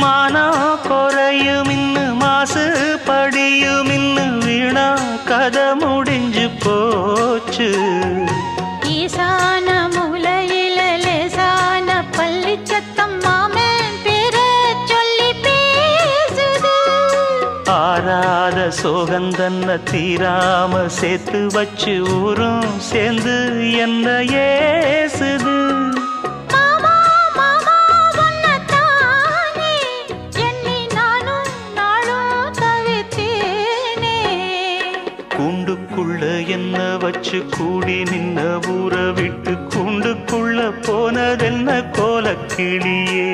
மானா குறையும் இன்னு மாசு படியும் இன்னு வீணா கதை முடிஞ்சு போச்சு. ஈசான மூலையில லேசான பள்ளி சத்தம் மாமன் பேர சொல்லி பேசுது. ஆறாத சோகந்தன்ன தீராம சேர்த்து வச்சு ஊரும் சேர்ந்து என்ன ஏசுது. கூண்டுக்குள்ள என்ன வச்சு கூடி நின்ன ஊரை விட்டு கூண்டுக்குள்ள போனதென்ன கோலக்கிளியே.